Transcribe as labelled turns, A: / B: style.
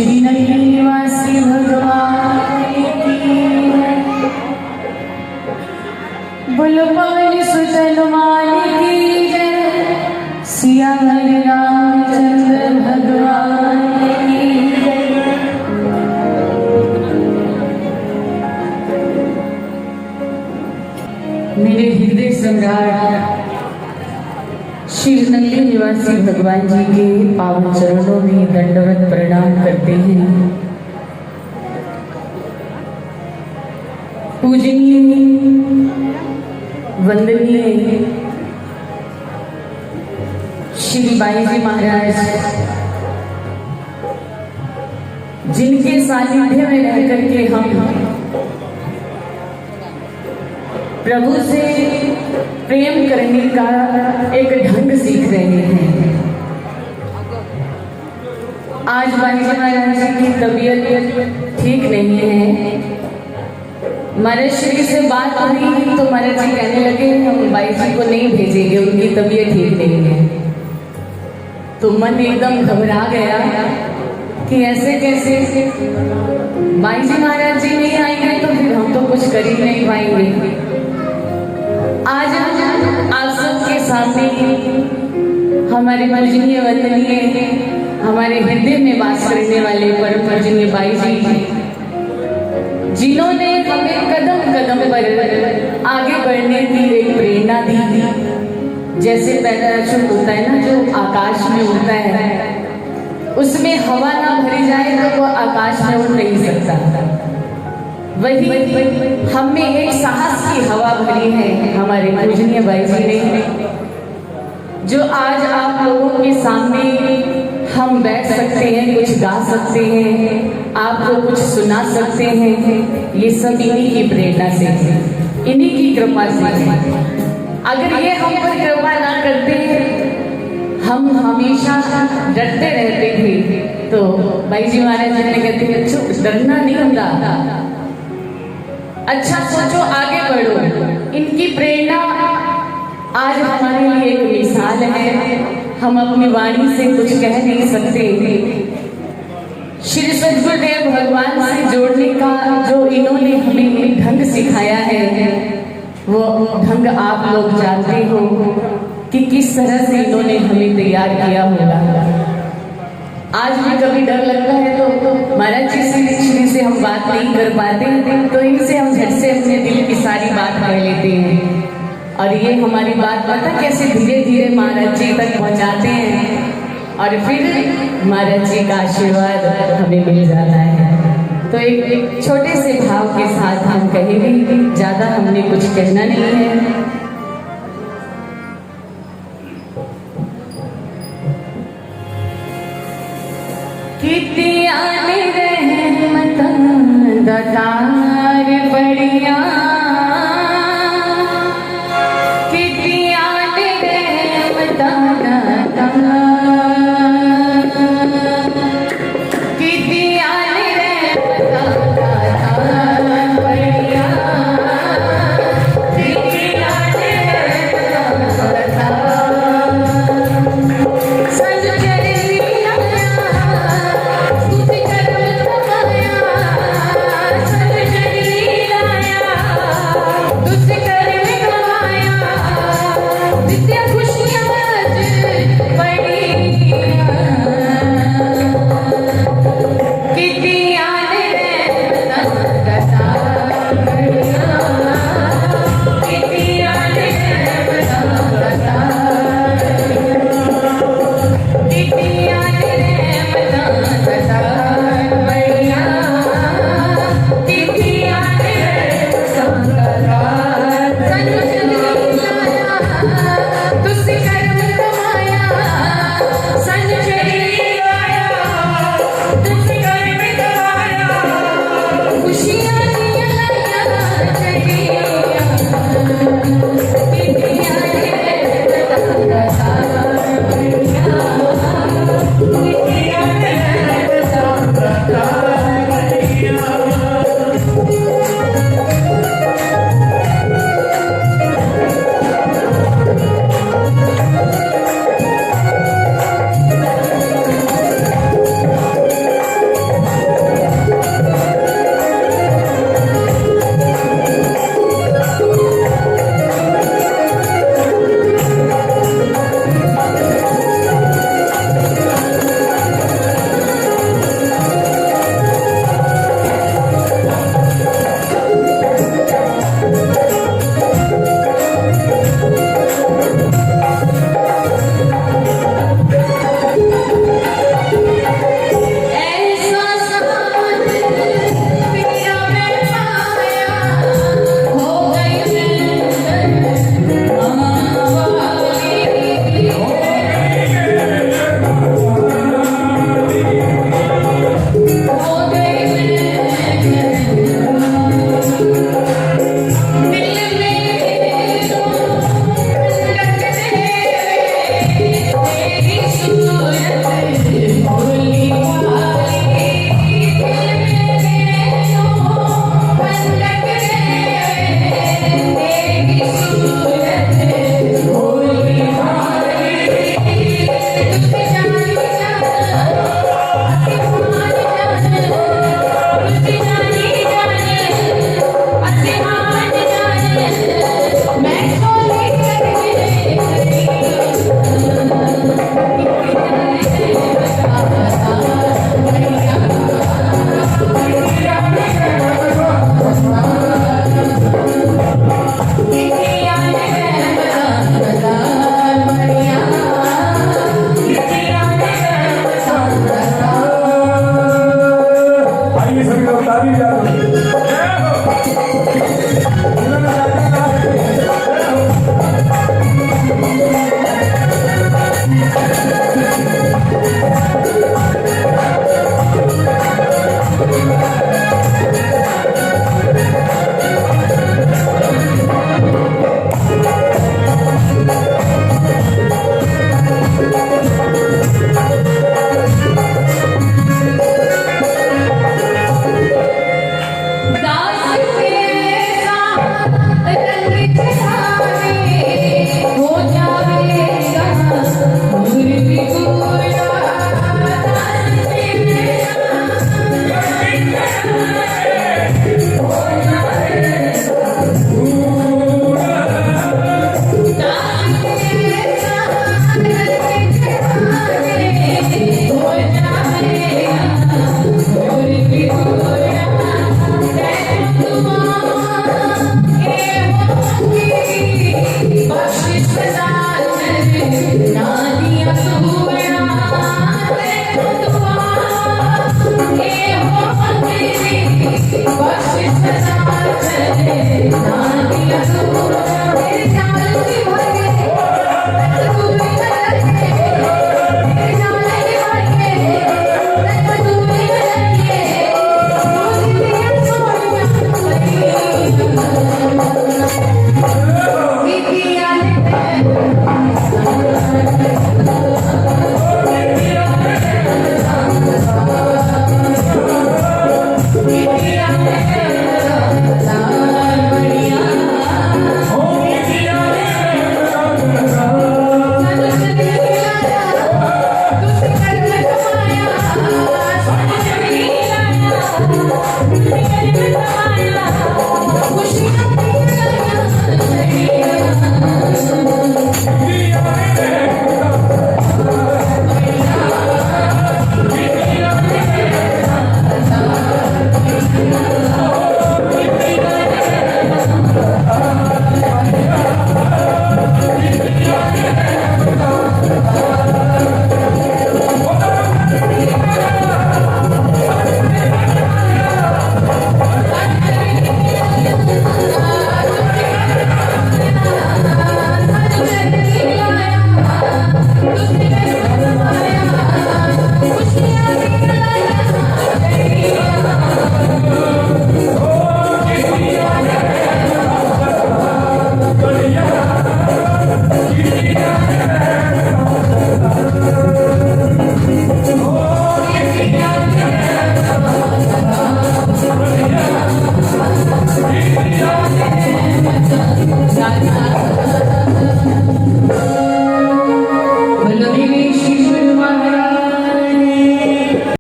A: श्री नगरी निवासी भगवान की बोलो पवन सुत हनुमान की जय। सिया रामचंद्र भगवान की जय। मेरे हृदय सम्राट श्री नगरी निवासी भगवान जी के पावन चरणों में दंडवत प्रणाम करते हैं। पूजनीय वंदनीय श्री बाई जी महाराज, जिनके सानिध्य में रह करके हम प्रभु से प्रेम करने का एक ढंग सीख रहे हैं। आज बाई जी महाराज जी की तबीयत ठीक नहीं है। महाराज श्री से बात हुई तो महाराज जी कहने लगे हम बाई जी को नहीं भेजेंगे, उनकी तबीयत ठीक नहीं है। तो मन एकदम घबरा गया कि ऐसे कैसे बाई जी महाराज जी नहीं आएंगे तो फिर हम तो कुछ कर ही नहीं पाएंगे। आज आप सबके सामने हमारे पूजनीय वंदनीय हमारे हृदय में वास करने वाले परम पूजनीय बाई जी, जिन्होंने हमें कदम कदम पर आगे बढ़ने की एक प्रेरणा दी। जैसे पैराशूट होता है ना, जो आकाश में उड़ता है, उसमें हवा ना भरी जाए तो वो आकाश में उड़ नहीं सकता। वही हम में एक साहस की हवा भरी है हमारे पूजनीय बाई जी ने, जो आज आप लोगों के सामने हम बैठ सकते हैं, कुछ गा सकते हैं, आपको कुछ सुना सकते हैं। ये सब इन्हीं की प्रेरणा से है, इन्हीं की कृपा से है। अगर ये हम पर कृपा ना करते, हम हमेशा डरते रहते थे। तो बाई जी महाराज जी ने कहते हैं चुप, डरना नहीं होता, अच्छा सोचो, आगे बढ़ो। इनकी प्रेरणा आज हमारे लिए एक मिसाल है। हम अपनी वाणी से कुछ कह नहीं सकते। श्री सद्गुरुदेव भगवान से जोड़ने का जो इन्होंने हमें एक ढंग सिखाया है, वो ढंग आप लोग जानते हो कि किस तरह से इन्होंने हमें तैयार किया होगा। आज भी कभी डर लगता है तो महाराज जी से हम बात नहीं कर पाते, तो इनसे हम झट से अपने दिल की सारी बात कह लेते हैं। और ये हमारी बात पता कैसे धीरे धीरे महाराज जी तक पहुंचाते हैं और फिर महाराज जी का आशीर्वाद हमें मिल जाता है। तो एक छोटे से भाव के साथ हम कहेंगे, ज्यादा हमने कुछ कहना नहीं है। कितिया रहमत दातार बढ़िया